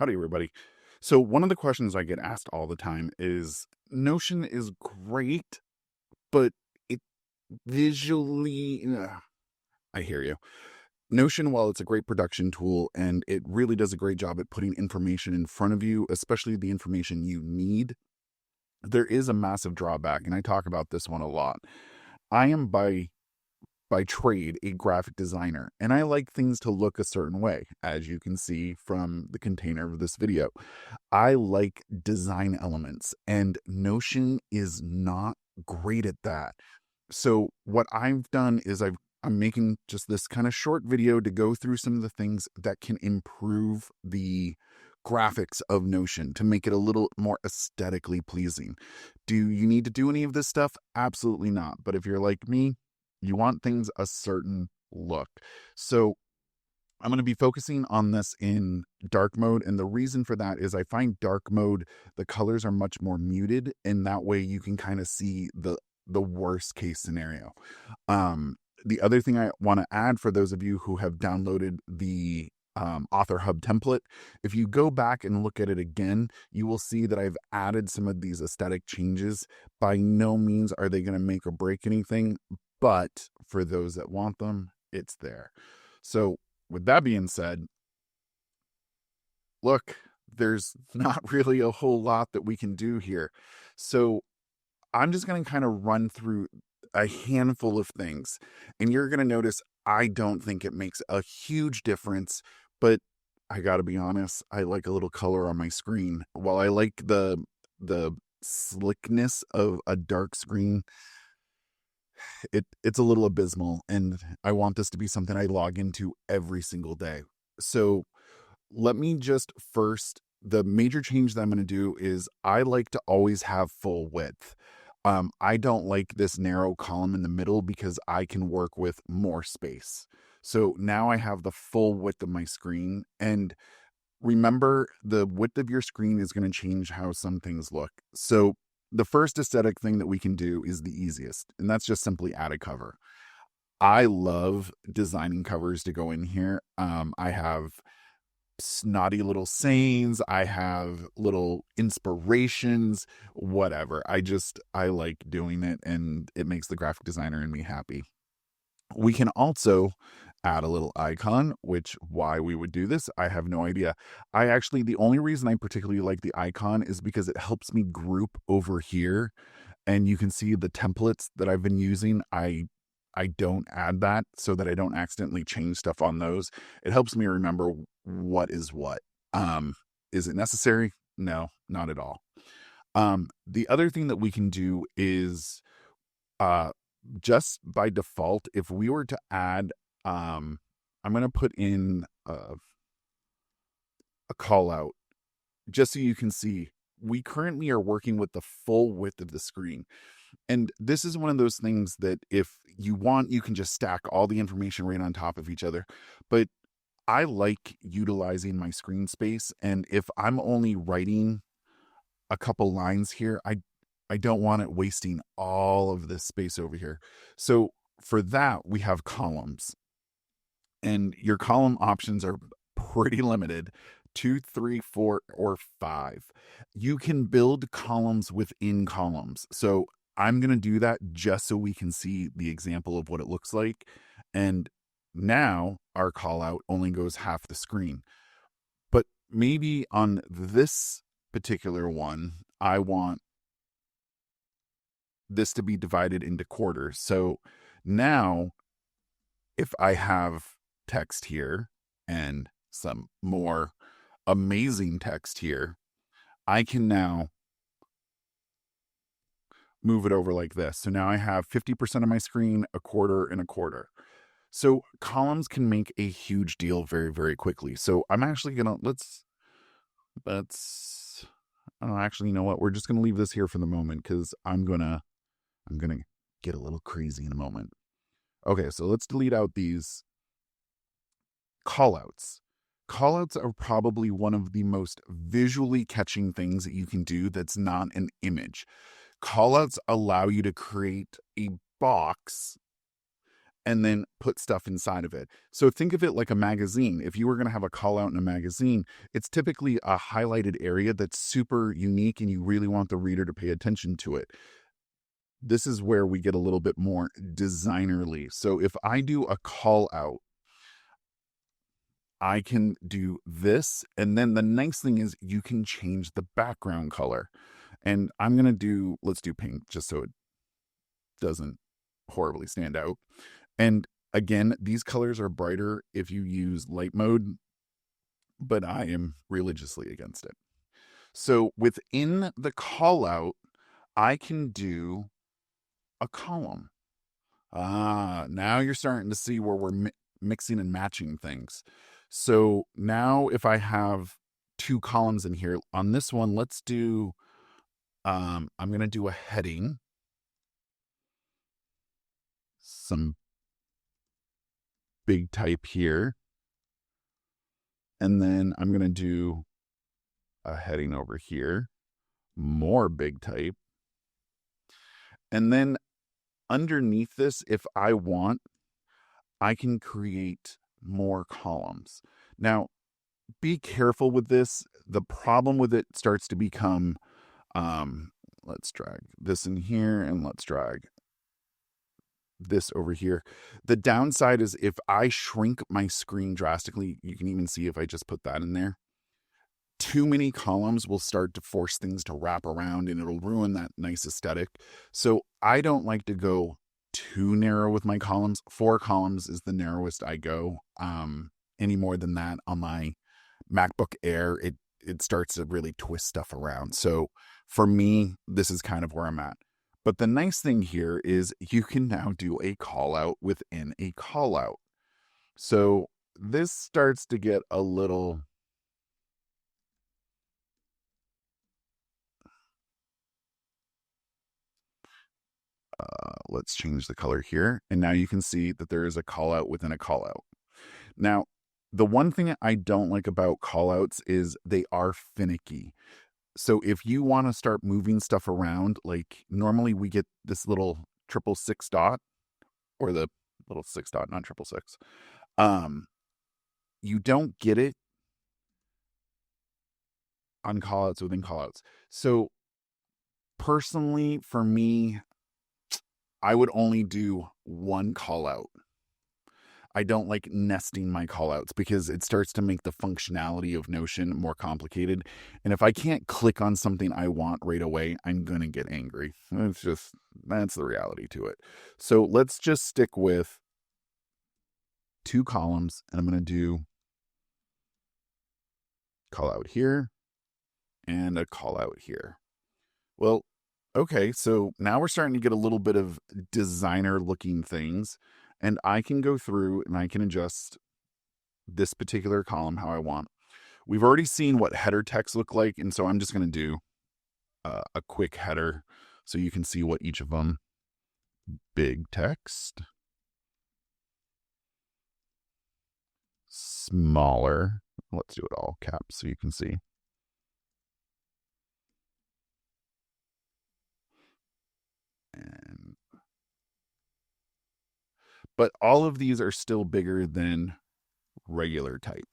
Howdy, everybody. So, one of the questions I get asked all the time is Notion is great, but it visually. I hear you. Notion, while it's a great production tool and it really does a great job at putting information in front of you, especially the information you need, there is a massive drawback. And I talk about this one a lot. I am by trade a graphic designer, and I like things to look a certain way, as you can see from the container of this video. I like design elements, and Notion is not great at that. So what I've done is I'm making just this kind of short video to go through some of the things that can improve the graphics of Notion to make it a little more aesthetically pleasing. Do you need to do any of this stuff? Absolutely not. But if you're like me, you want things a certain look. So I'm going to be focusing on this in dark mode. And the reason for that is I find dark mode, the colors are much more muted. And that way you can kind of see the worst case scenario. The other thing I want to add for those of you who have downloaded the Author Hub template, if you go back and look at it again, you will see that I've added some of these aesthetic changes. By no means are they going to make or break anything, but for those that want them, it's there. So with that being said, look, there's not really a whole lot that we can do here. So I'm just going to kind of run through a handful of things, and you're going to notice I don't think it makes a huge difference, but I got to be honest, I like a little color on my screen. While I like the slickness of a dark screen, it's a little abysmal, and I want this to be something I log into every single day. So let me just first, the major change that I'm going to do is I like to always have full width. I don't like this narrow column in the middle because I can work with more space. So now I have the full width of my screen. And remember, the width of your screen is going to change how some things look. So the first aesthetic thing that we can do is the easiest, and that's just simply add a cover. I love designing covers to go in here. I have snotty little sayings, I have little inspirations, whatever. I like doing it, and it makes the graphic designer in me happy. We can also add a little icon, which why we would do this, I have no idea. The only reason I particularly like the icon is because it helps me group over here, and you can see the templates that I've been using. I don't add that so that I don't accidentally change stuff on those. It helps me remember what is what. Is it necessary? No, not at all. The other thing that we can do is just by default, if we were to add, I'm going to put in a call out just so you can see. We currently are working with the full width of the screen. And this is one of those things that if you want, you can just stack all the information right on top of each other. But I like utilizing my screen space. And if I'm only writing a couple lines here, I don't want it wasting all of this space over here. So for that, we have columns. And your column options are pretty limited. 2, 3, 4, or 5. You can build columns within columns. So I'm going to do that just so we can see the example of what it looks like. And now our call out only goes half the screen. But maybe on this particular one, I want this to be divided into quarters. So now if I have text here and some more amazing text here, I can now move it over like this. So now I have 50% of my screen, a quarter, and a quarter. So columns can make a huge deal very, very quickly. So I'm actually gonna actually, you know what? We're just gonna leave this here for the moment because I'm gonna get a little crazy in a moment. Okay, so let's delete out these callouts. Callouts are probably one of the most visually catching things that you can do that's not an image. Callouts allow you to create a box and then put stuff inside of it. So think of it like a magazine. If you were going to have a call out in a magazine, it's typically a highlighted area that's super unique and you really want the reader to pay attention to it. This is where we get a little bit more designerly. So if I do a call out, I can do this. And then the nice thing is you can change the background color. And I'm going to do, let's do pink just so it doesn't horribly stand out. And again, these colors are brighter if you use light mode, but I am religiously against it. So within the call out, I can do a column. Now you're starting to see where we're mixing and matching things. So now if I have two columns in here, on this one, let's do, I'm going to do a heading, some big type here, and then I'm going to do a heading over here, more big type. And then underneath this, if I want, I can create more columns. Now, be careful with this. The problem with it starts to become, let's drag this in here and let's drag this over here. The downside is if I shrink my screen drastically, you can even see if I just put that in there, too many columns will start to force things to wrap around and it'll ruin that nice aesthetic. So I don't like to go too narrow with my columns. 4 columns is the narrowest I go. Any more than that on my MacBook Air, it starts to really twist stuff around. So for me, this is kind of where I'm at. But the nice thing here is you can now do a call out within a call out. So this starts to get a little, let's change the color here. And now you can see that there is a call out within a call out. Now, the one thing I don't like about callouts is they are finicky. So if you want to start moving stuff around, like normally we get this little 666 dot, or the little 6 dot, not 666. You don't get it on callouts within callouts. So personally, for me, I would only do one callout. I don't like nesting my callouts because it starts to make the functionality of Notion more complicated. And if I can't click on something I want right away, I'm going to get angry. That's the reality to it. So let's just stick with 2 columns and I'm going to do call out here and a call out here. Well, okay, so now we're starting to get a little bit of designer looking things. And I can go through and I can adjust this particular column how I want. We've already seen what header text look like, and so I'm just going to do a quick header so you can see what each of them. Big text, smaller. Let's do it all caps so you can see. But all of these are still bigger than regular type.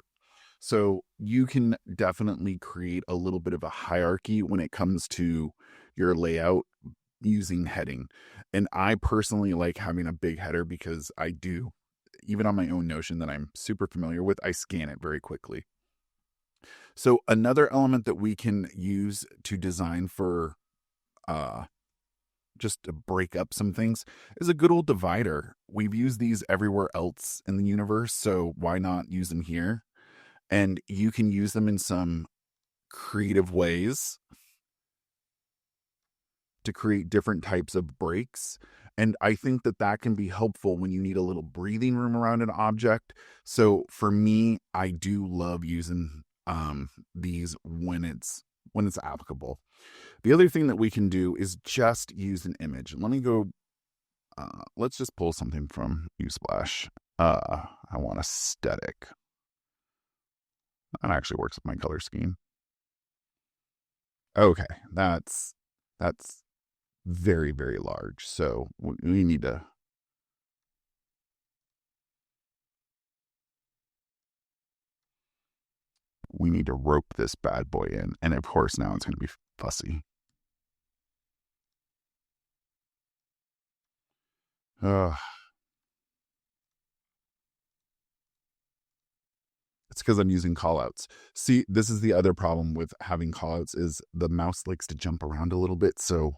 So you can definitely create a little bit of a hierarchy when it comes to your layout using heading. And I personally like having a big header because I do, even on my own Notion that I'm super familiar with, I scan it very quickly. So another element that we can use to design for just to break up some things is a good old divider. We've used these everywhere else in the universe, so why not use them here? And you can use them in some creative ways to create different types of breaks. And I think that that can be helpful when you need a little breathing room around an object. So for me, I do love using these when it's applicable. The other thing that we can do is just use an image. Let me go, let's just pull something from Unsplash. I want aesthetic. That actually works with my color scheme. Okay, that's very, very large. So we need to we need to rope this bad boy in. And of course, now it's going to be fussy. It's because I'm using callouts. See, this is the other problem with having callouts is the mouse likes to jump around a little bit, so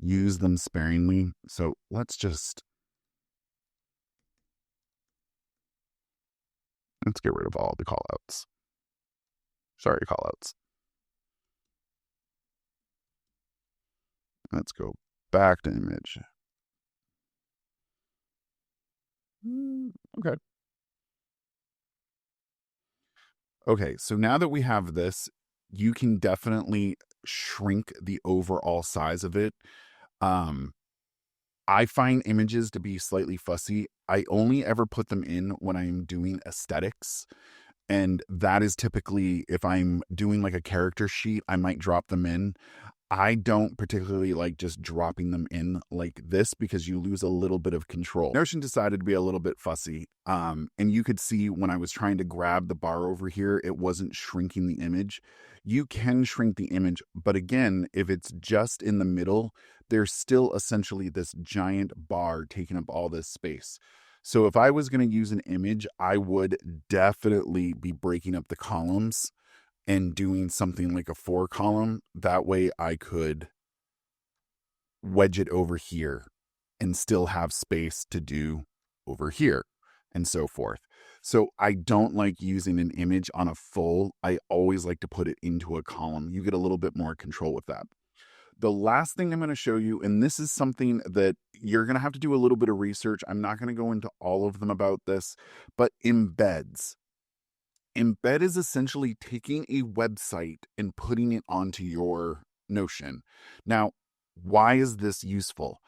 use them sparingly. So let's get rid of all the callouts. Sorry, callouts. Let's go back to image. Okay. Okay, so now that we have this, you can definitely shrink the overall size of it. I find images to be slightly fussy. I only ever put them in when I'm doing aesthetics. And that is typically if I'm doing like a character sheet, I might drop them in. I don't particularly like just dropping them in like this because you lose a little bit of control. Notion decided to be a little bit fussy. And you could see when I was trying to grab the bar over here, it wasn't shrinking the image. You can shrink the image, but again, if it's just in the middle, there's still essentially this giant bar taking up all this space. So if I was going to use an image, I would definitely be breaking up the columns and doing something like a 4-column. That way I could wedge it over here and still have space to do over here and so forth. So I don't like using an image on a full. I always like to put it into a column. You get a little bit more control with that. The last thing I'm going to show you, and this is something that you're going to have to do a little bit of research. I'm not going to go into all of them about this, but embeds. Embed is essentially taking a website and putting it onto your Notion. Now, why is this useful?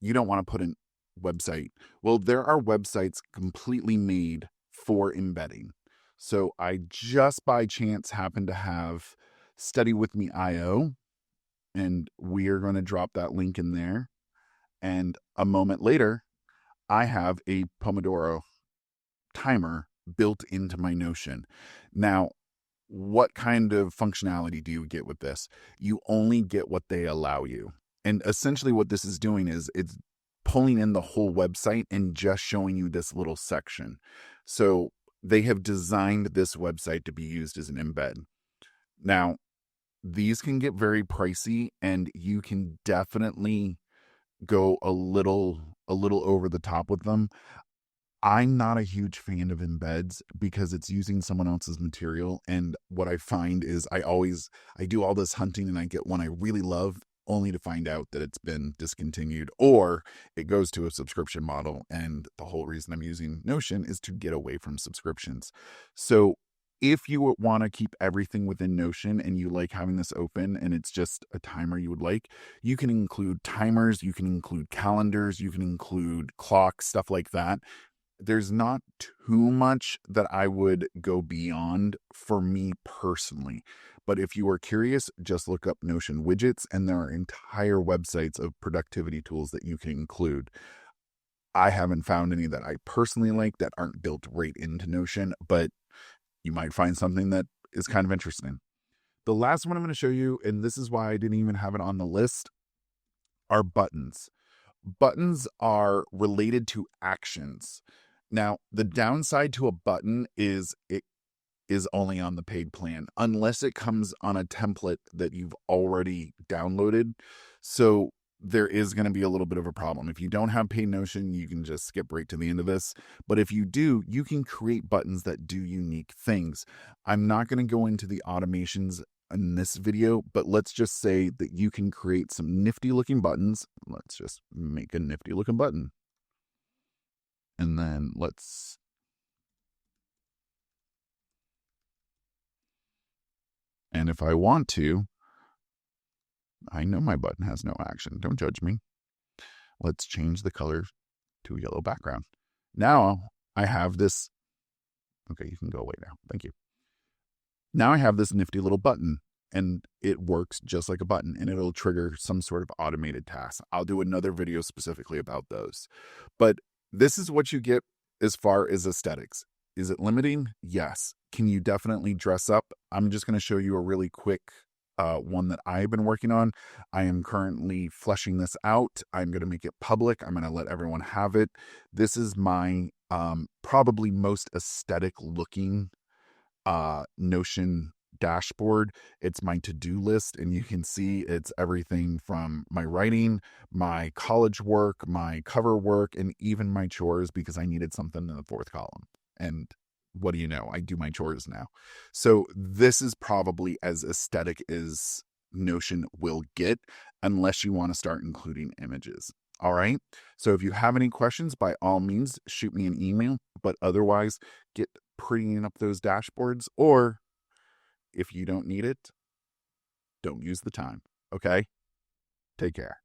You don't want to put a website. Well, there are websites completely made for embedding. So I just by chance happen to have Study With Me IO, and we are going to drop that link in there. And a moment later, I have a Pomodoro timer built into my Notion. Now, what kind of functionality do you get with this? You only get what they allow you. And essentially what this is doing is it's pulling in the whole website and just showing you this little section. So they have designed this website to be used as an embed. Now, these can get very pricey, and you can definitely go a little over the top with them. I'm not a huge fan of embeds because it's using someone else's material. And what I find is I do all this hunting and I get one I really love only to find out that it's been discontinued or it goes to a subscription model. And the whole reason I'm using Notion is to get away from subscriptions. So if you want to keep everything within Notion and you like having this open and it's just a timer you would like, you can include timers, you can include calendars, you can include clocks, stuff like that. There's not too much that I would go beyond for me personally. But if you are curious, just look up Notion widgets, and there are entire websites of productivity tools that you can include. I haven't found any that I personally like that aren't built right into Notion, but you might find something that is kind of interesting. The last one I'm going to show you, and this is why I didn't even have it on the list, are buttons. Buttons are related to actions. Now, the downside to a button is it is only on the paid plan, unless it comes on a template that you've already downloaded. So there is going to be a little bit of a problem. If you don't have paid Notion, you can just skip right to the end of this. But if you do, you can create buttons that do unique things. I'm not going to go into the automations in this video, but let's just say that you can create some nifty looking buttons. Let's just make a nifty looking button. And then and if I want to, I know my button has no action. Don't judge me. Let's change the color to a yellow background. Now I have this. Okay, you can go away now. Thank you. Now I have this nifty little button, and it works just like a button, and it'll trigger some sort of automated task. I'll do another video specifically about those. But this is what you get as far as aesthetics. Is it limiting? Yes. Can you definitely dress up? I'm just going to show you a really quick one that I've been working on. I am currently fleshing this out. I'm going to make it public. I'm going to let everyone have it. This is my probably most aesthetic looking Notion dashboard. It's my to-do list, and you can see it's everything from my writing, my college work, my cover work, and even my chores, because I needed something in the fourth column. And what do you know? I do my chores now. So this is probably as aesthetic as Notion will get, unless you want to start including images. All right. So if you have any questions, by all means, shoot me an email. But otherwise, get prettying up those dashboards, or if you don't need it, don't use the time. Okay? Take care.